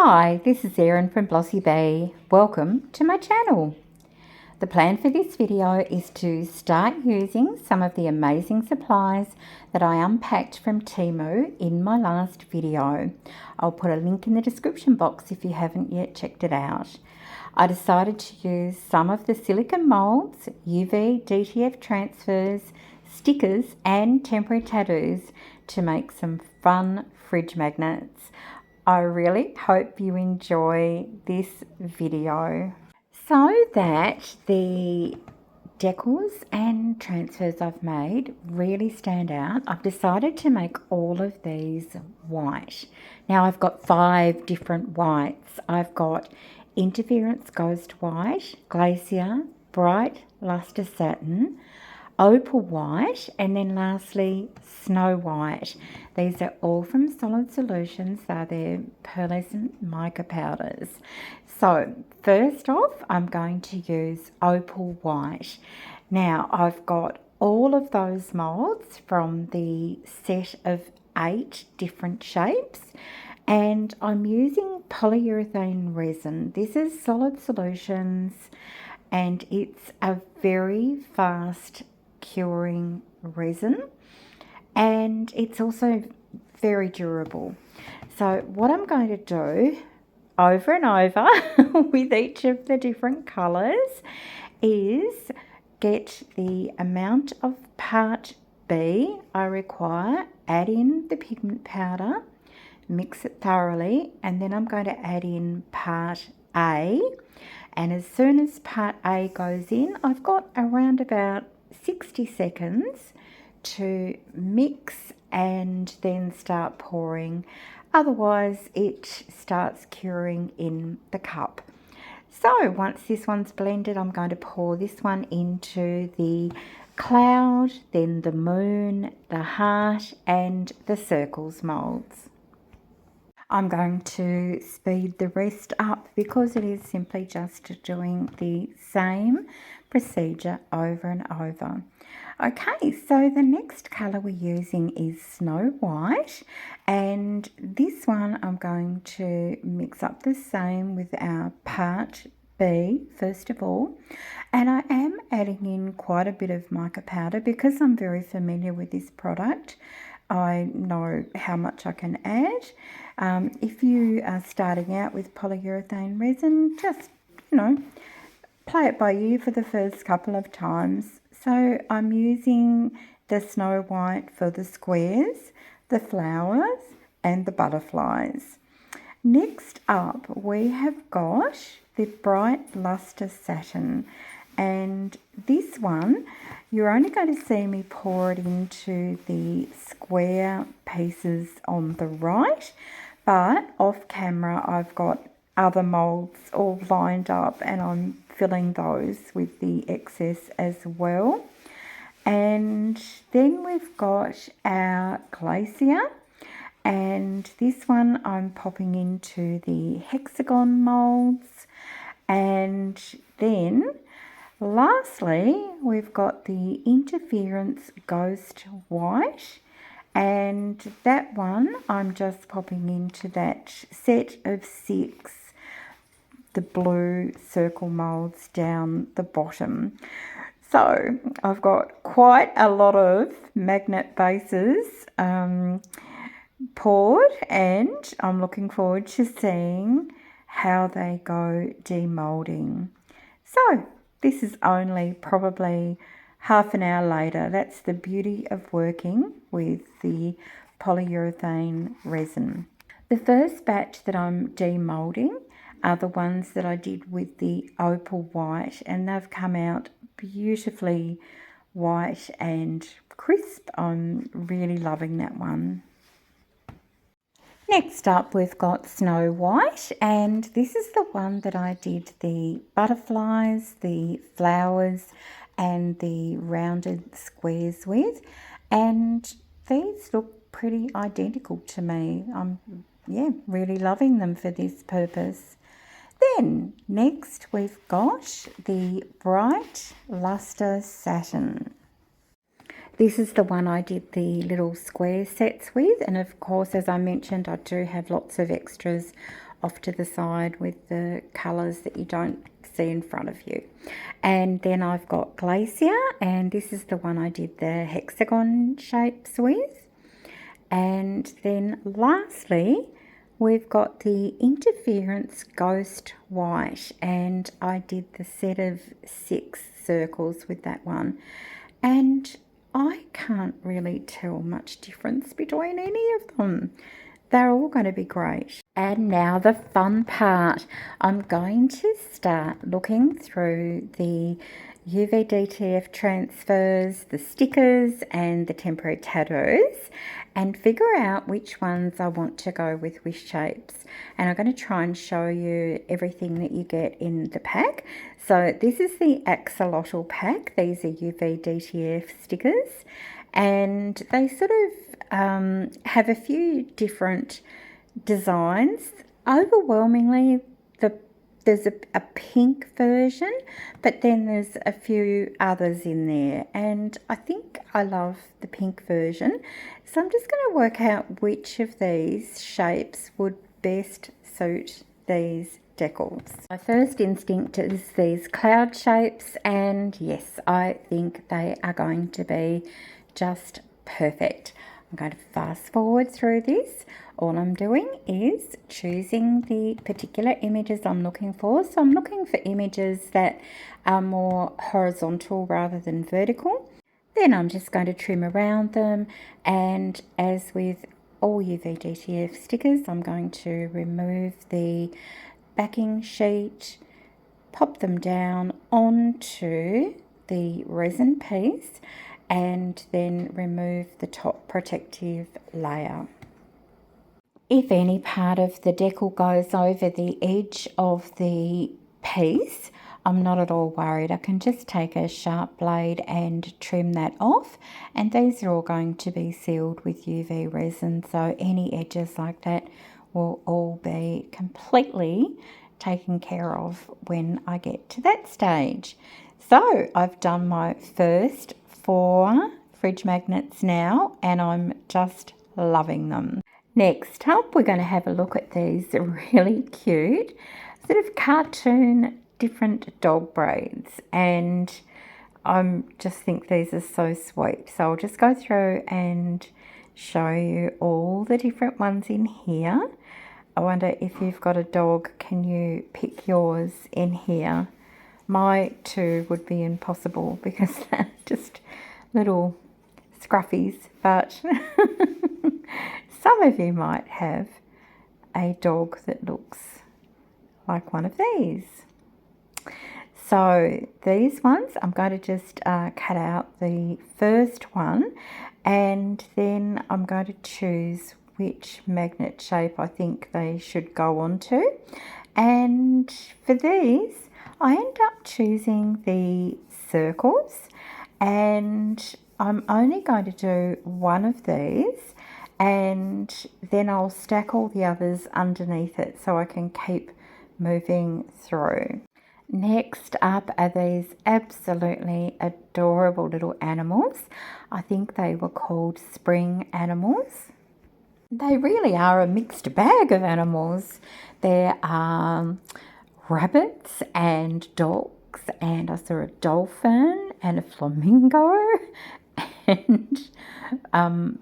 Hi, this is Erin from Blossy Bee. Welcome to my channel. The plan for this video is to start using some of the amazing supplies that I unpacked from TEMU in my last video. I'll put a link in the description box if you haven't yet checked it out. I decided to use some of the silicone molds, UV DTF transfers, stickers and temporary tattoos to make some fun fridge magnets. I really hope you enjoy this video. So that the decals and transfers I've made really stand out, I've decided to make all of these white. Now I've got 5 different whites. I've got Interference Ghost White, Glacier, Bright Luster Satin, Opal White, and then lastly Snow White. These are all from Solid Solutions. They're pearlescent mica powders. So first off, I'm going to use Opal White. Now I've got all of those molds from the set of 8 different shapes, and I'm using polyurethane resin. This is Solid Solutions, and it's a very fast curing resin, and it's also very durable. So what I'm going to do over and over with each of the different colours is get the amount of part B I require, add in the pigment powder, mix it thoroughly, and then I'm going to add in part A. And as soon as part A goes in, I've got around about 60 seconds to mix and then start pouring. Otherwise it starts curing in the cup. So once this one's blended, I'm going to pour this one into the cloud, then the moon, the heart and the circles molds. I'm going to speed the rest up because it is simply just doing the same procedure over and over. Okay, so the next colour we're using is Snow White, and this one I'm going to mix up the same with our part B first of all, and I am adding in quite a bit of mica powder because I'm very familiar with this product. I know how much I can add. If you are starting out with polyurethane resin, just, play it by ear for the first couple of times. So I'm using the Snow White for the squares, the flowers and the butterflies. Next up we have got the Bright Luster Satin, and this one you're only going to see me pour it into the square pieces on the right, but off camera I've got other molds all lined up and I'm filling those with the excess as well. And then we've got our Glacier, and this one I'm popping into the hexagon molds. And then lastly we've got the Interference Ghost White, and that one I'm just popping into that set of 6, the blue circle molds down the bottom. So I've got quite a lot of magnet bases poured, and I'm looking forward to seeing how they go demolding. So this is only probably half an hour later. That's the beauty of working with the polyurethane resin. The first batch that I'm demolding are the ones that I did with the Opal White, and they've come out beautifully white and crisp. I'm really loving that one. Next up we've got Snow White, and this is the one that I did the butterflies, the flowers and the rounded squares with, and these look pretty identical to me. I'm really loving them for this purpose. Then next we've got the Bright Luster Satin. This is the one I did the little square sets with, and of course, as I mentioned, I do have lots of extras off to the side with the colours that you don't see in front of you. And then I've got Glacier, and this is the one I did the hexagon shapes with. And then lastly, we've got the Interference Ghost White, and I did the set of 6 circles with that one. And I can't really tell much difference between any of them. They're all going to be great. And now the fun part. I'm going to start looking through the UV DTF transfers, the stickers and the temporary tattoos, and figure out which ones I want to go with shapes. And I'm going to try and show you everything that you get in the pack. So this is the axolotl pack. These are UV DTF stickers, and they sort of have a few different designs. Overwhelmingly, there's a pink version, but then there's a few others in there, and I think I love the pink version. So I'm just going to work out which of these shapes would best suit these decals. My first instinct is these cloud shapes, and yes, I think they are going to be just perfect. I'm going to fast forward through this. All I'm doing is choosing the particular images I'm looking for. So I'm looking for images that are more horizontal rather than vertical. Then I'm just going to trim around them, and as with all UV DTF stickers, I'm going to remove the backing sheet, pop them down onto the resin piece, and then remove the top protective layer. If any part of the decal goes over the edge of the piece, I'm not at all worried. I can just take a sharp blade and trim that off, and these are all going to be sealed with UV resin, so any edges like that will all be completely taken care of when I get to that stage. So I've done my first 4 fridge magnets now, and I'm just loving them. Next up, we're going to have a look at these really cute sort of cartoon different dog braids, and I just think these are so sweet. So I'll just go through and show you all the different ones in here. I wonder if you've got a dog, can you pick yours in here? My 2 would be impossible because they're just little scruffies, but some of you might have a dog that looks like one of these. So these ones, I'm going to just cut out the first one, and then I'm going to choose which magnet shape I think they should go onto. And for these, I end up choosing the circles, and I'm only going to do one of these, and then I'll stack all the others underneath it so I can keep moving through. Next up are these absolutely adorable little animals. I think they were called spring animals. They really are a mixed bag of animals. There are rabbits and dogs, and I saw a dolphin and a flamingo and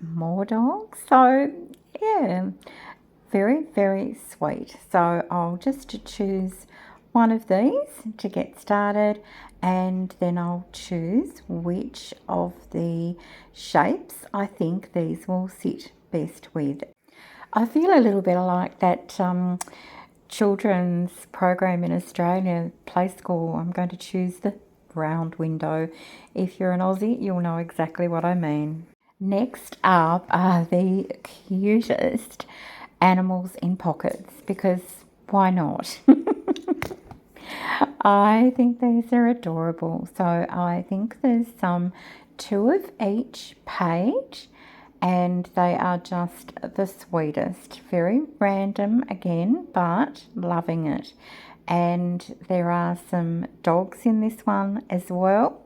more dogs. So yeah, very, very sweet. So I'll just choose one of these to get started, and then I'll choose which of the shapes I think these will sit best with. I feel a little bit like that children's program in Australia, Play School. I'm going to choose the round window. If you're an Aussie, you'll know exactly what I mean. Next up are the cutest animals in pockets, because why not? I think these are adorable. So I think there's 2 of each page, and they are just the sweetest. Very random again, but loving it. And there are some dogs in this one as well,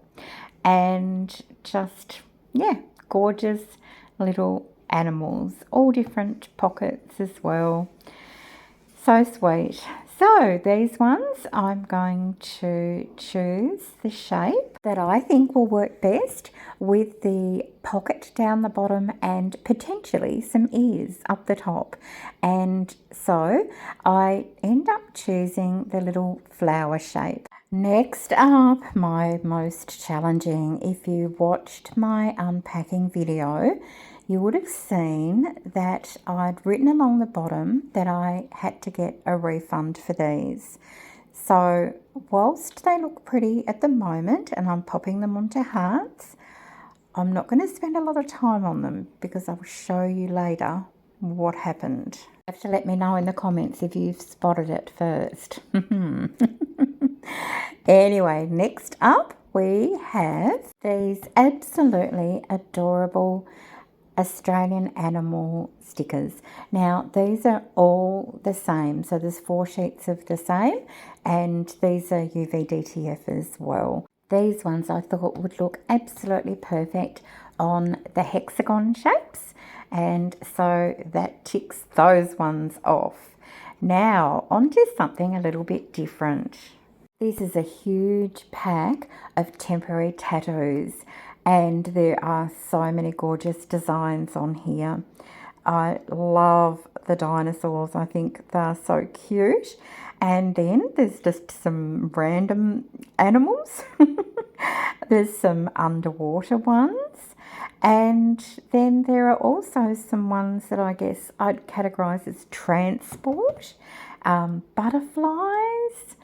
and just, yeah, gorgeous little animals, all different pockets as well. So sweet. So these ones, I'm going to choose the shape that I think will work best with the pocket down the bottom and potentially some ears up the top. And so I end up choosing the little flower shape. Next up, my most challenging. If you watched my unpacking video, you would have seen that I'd written along the bottom that I had to get a refund for these. So whilst they look pretty at the moment and I'm popping them onto hearts, I'm not going to spend a lot of time on them because I will show you later what happened. You have to let me know in the comments if you've spotted it first. Anyway, next up we have these absolutely adorable Australian animal stickers. Now these are all the same, so there's 4 sheets of the same, and these are UV DTF as well. These ones I thought would look absolutely perfect on the hexagon shapes, and so that ticks those ones off. Now onto something a little bit different. This is a huge pack of temporary tattoos, and there are so many gorgeous designs on here. I love the dinosaurs. I think they're so cute. And then there's just some random animals. There's some underwater ones. And then there are also some ones that I guess I'd categorise as transport, butterflies.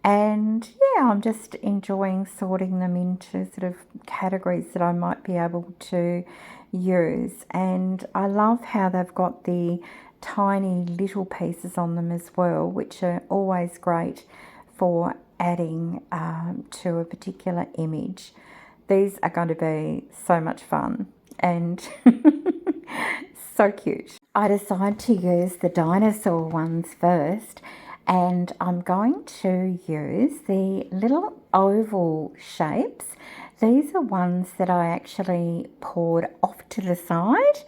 And yeah, I'm just enjoying sorting them into sort of categories that I might be able to use. And I love how they've got the tiny little pieces on them as well, which are always great for adding to a particular image. These are going to be so much fun and so cute. I decided to use the dinosaur ones first, and I'm going to use the little oval shapes. These are ones that I actually poured off to the side,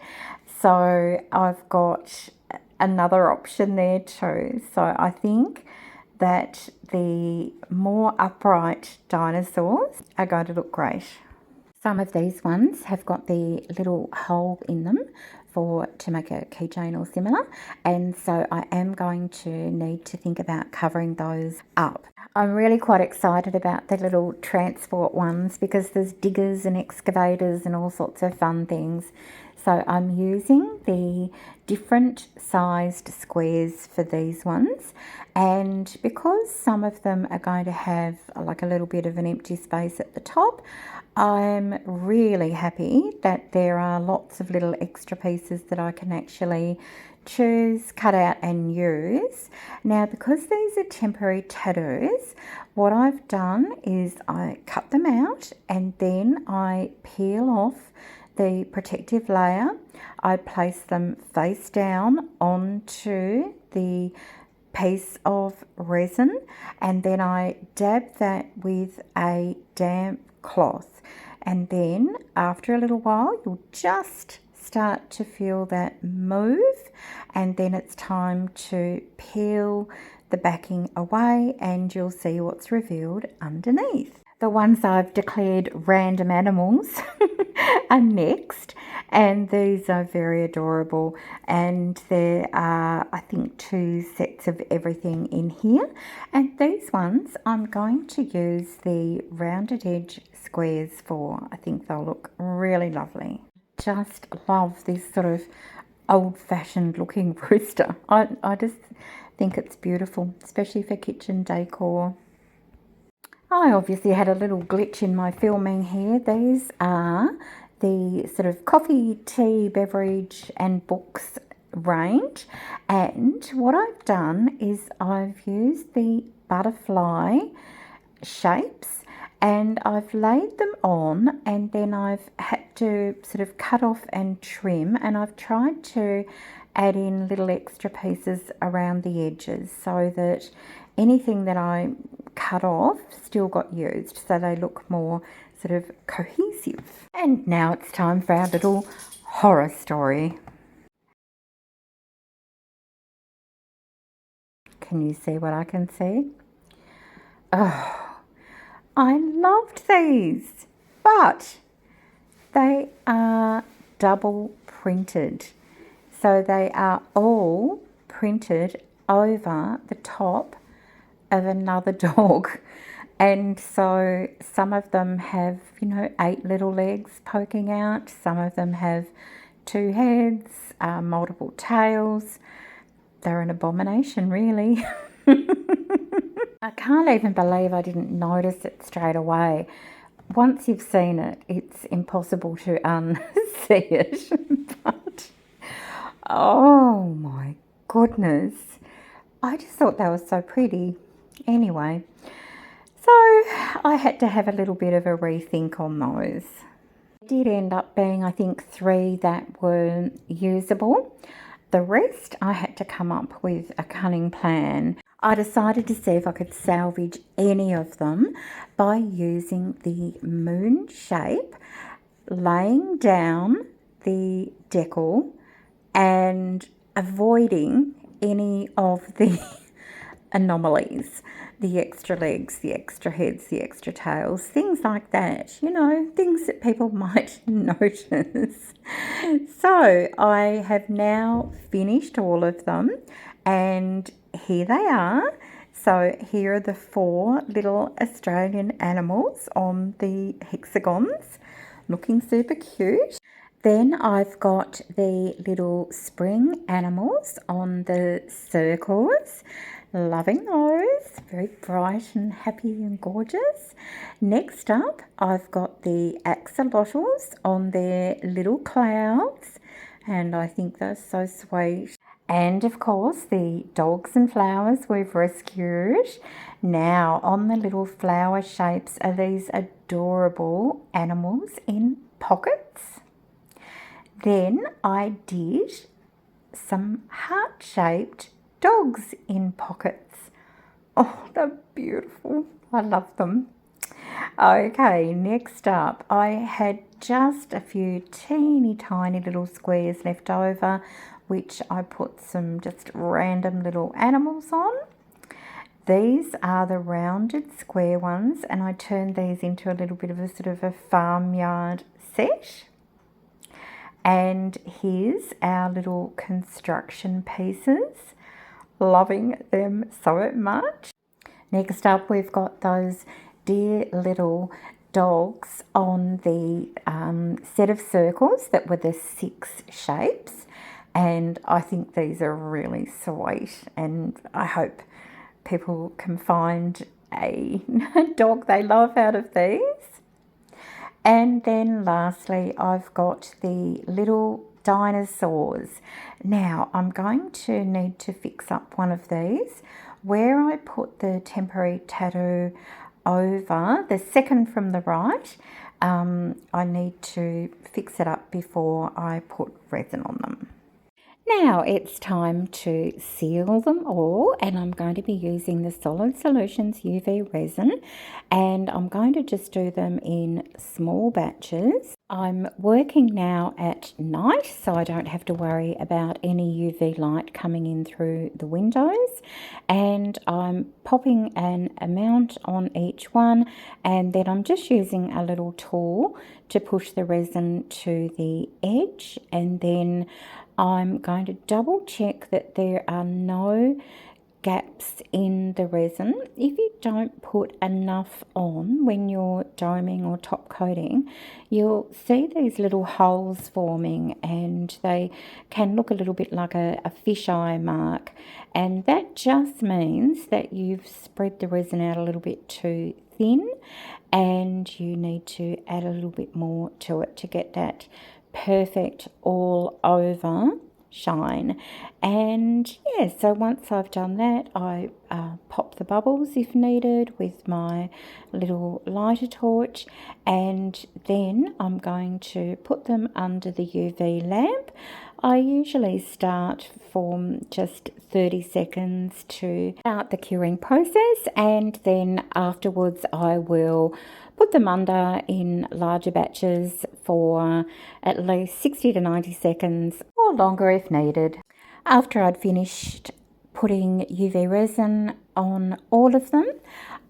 so I've got another option there too. So I think that the more upright dinosaurs are going to look great. Some of these ones have got the little hole in them to make a keychain or similar, and so I am going to need to think about covering those up. I'm really quite excited about the little transport ones because there's diggers and excavators and all sorts of fun things. So I'm using the different sized squares for these ones, and because some of them are going to have like a little bit of an empty space at the top, I'm really happy that there are lots of little extra pieces that I can actually choose, cut out and use. Now because these are temporary tattoos, what I've done is I cut them out and then I peel off the protective layer. I place them face down onto the piece of resin, and then I dab that with a damp cloth, and then after a little while you'll just start to feel that move, and then it's time to peel the backing away and you'll see what's revealed underneath. The ones I've declared random animals are next, and these are very adorable, and there are I think 2 sets of everything in here, and these ones I'm going to use the rounded edge squares for. I think they'll look really lovely. Just love this sort of old-fashioned looking rooster. I just think it's beautiful, especially for kitchen decor. I obviously had a little glitch in my filming here. These are the sort of coffee, tea, beverage and books range, and what I've done is I've used the butterfly shapes and I've laid them on, and then I've had to sort of cut off and trim, and I've tried to add in little extra pieces around the edges so that anything that I cut off still got used, so they look more sort of cohesive. And now it's time for our little horror story. Can you see what I can see? Oh, I loved these, but they are double printed. So they are all printed over the top of another dog. And so some of them have, 8 little legs poking out. Some of them have 2 heads, multiple tails. They're an abomination, really. I can't even believe I didn't notice it straight away. Once you've seen it, it's impossible to unsee it. But, oh my goodness. I just thought they were so pretty. Anyway, so I had to have a little bit of a rethink on those. It did end up being, I think, 3 that were usable. The rest, I had to come up with a cunning plan. I decided to see if I could salvage any of them by using the moon shape, laying down the decal and avoiding any of the anomalies, the extra legs, the extra heads, the extra tails, things like that, things that people might notice. So I have now finished all of them, and here they are. So here are the 4 little Australian animals on the hexagons, looking super cute. Then I've got the little spring animals on the circles. Loving those, very bright and happy and gorgeous. Next up, I've got the axolotls on their little clouds, and I think they're so sweet. And of course, the dogs and flowers we've rescued. Now, on the little flower shapes are these adorable animals in pockets. Then I did some heart-shaped dogs in pockets. Oh, they're beautiful. I love them. Okay, next up, I had just a few teeny tiny little squares left over, which I put some just random little animals on. These are the rounded square ones, and I turned these into a little bit of a sort of a farmyard set. And here's our little construction pieces. Loving them so much. Next up, we've got those dear little dogs on the set of circles that were the 6 shapes, and I think these are really sweet, and I hope people can find a dog they love out of these. And then lastly, I've got the little dinosaurs. Now, I'm going to need to fix up one of these. Where I put the temporary tattoo over, the second from the right, I need to fix it up before I put resin on them. Now it's time to seal them all, and I'm going to be using the Solid Solutions UV resin, and I'm going to just do them in small batches. I'm working now at night, so I don't have to worry about any UV light coming in through the windows, and I'm popping an amount on each one, and then I'm just using a little tool to push the resin to the edge, and then I'm going to double check that there are no gaps in the resin. If you don't put enough on when you're doming or top coating, you'll see these little holes forming, and they can look a little bit like a fisheye mark, and that just means that you've spread the resin out a little bit too thin, and you need to add a little bit more to it to get that perfect all over shine. And yeah, so once I've done that, I pop the bubbles if needed with my little lighter torch, and then I'm going to put them under the UV lamp. I usually start for just 30 seconds to start the curing process, and then afterwards I will put them under in larger batches for at least 60 to 90 seconds or longer if needed. After I'd finished putting UV resin on all of them,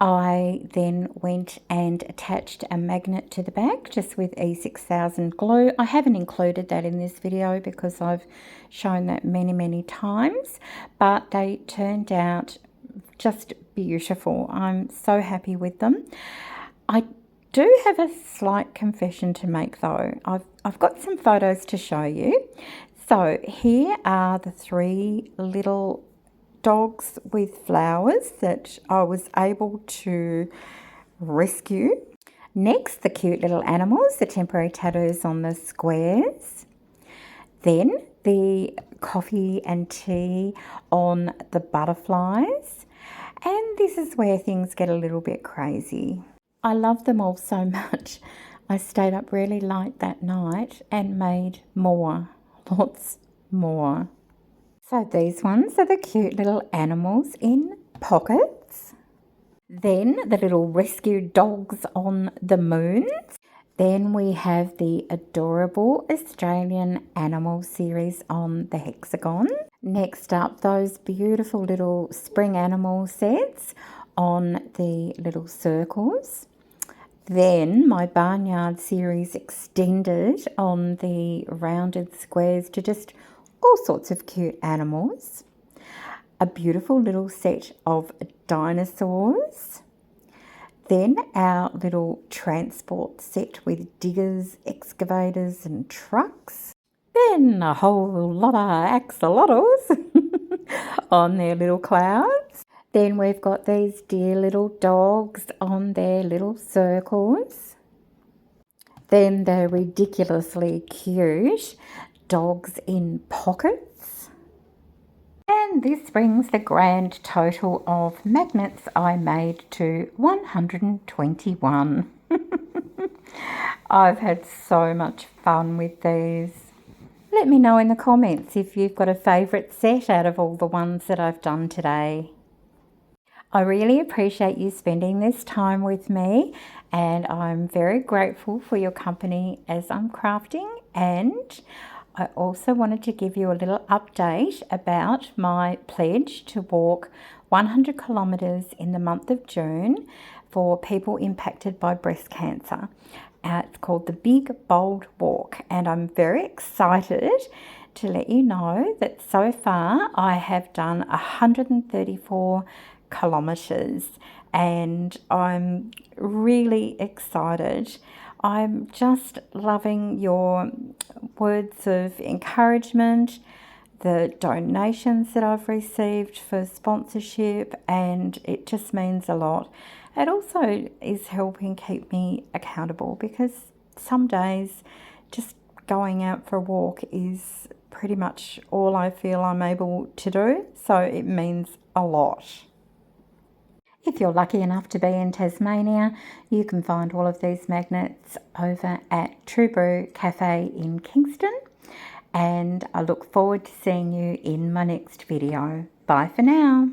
I then went and attached a magnet to the back just with E6000 glue. I haven't included that in this video because I've shown that many times, but they turned out just beautiful. I'm so happy with them. I do have a slight confession to make though. I've got some photos to show you. So here are the 3 little dogs with flowers that I was able to rescue. Next, the cute little animals, the temporary tattoos on the squares. Then the coffee and tea on the butterflies. And this is where things get a little bit crazy. I love them all so much. I stayed up really late that night and made more, lots more. So these ones are the cute little animals in pockets. Then the little rescue dogs on the moons. Then we have the adorable Australian animal series on the hexagon. Next up, those beautiful little spring animal sets on the little circles. Then my barnyard series extended on the rounded squares to just all sorts of cute animals. A beautiful little set of dinosaurs. Then our little transport set with diggers, excavators and trucks. Then a whole lot of axolotls on their little clouds. Then we've got these dear little dogs on their little circles. Then the ridiculously cute dogs in pockets. And this brings the grand total of magnets I made to 121. I've had so much fun with these. Let me know in the comments if you've got a favourite set out of all the ones that I've done today. I really appreciate you spending this time with me, and I'm very grateful for your company as I'm crafting. And I also wanted to give you a little update about my pledge to walk 100 kilometres in the month of June for people impacted by breast cancer. It's called the Big Bold Walk, and I'm very excited to let you know that so far I have done 134 kilometres, and I'm really excited. I'm just loving your words of encouragement, the donations that I've received for sponsorship, and it just means a lot. It also is helping keep me accountable because some days just going out for a walk is pretty much all I feel I'm able to do, so it means a lot. If you're lucky enough to be in Tasmania, you can find all of these magnets over at True Brew Cafe in Kingston. And I look forward to seeing you in my next video. Bye for now.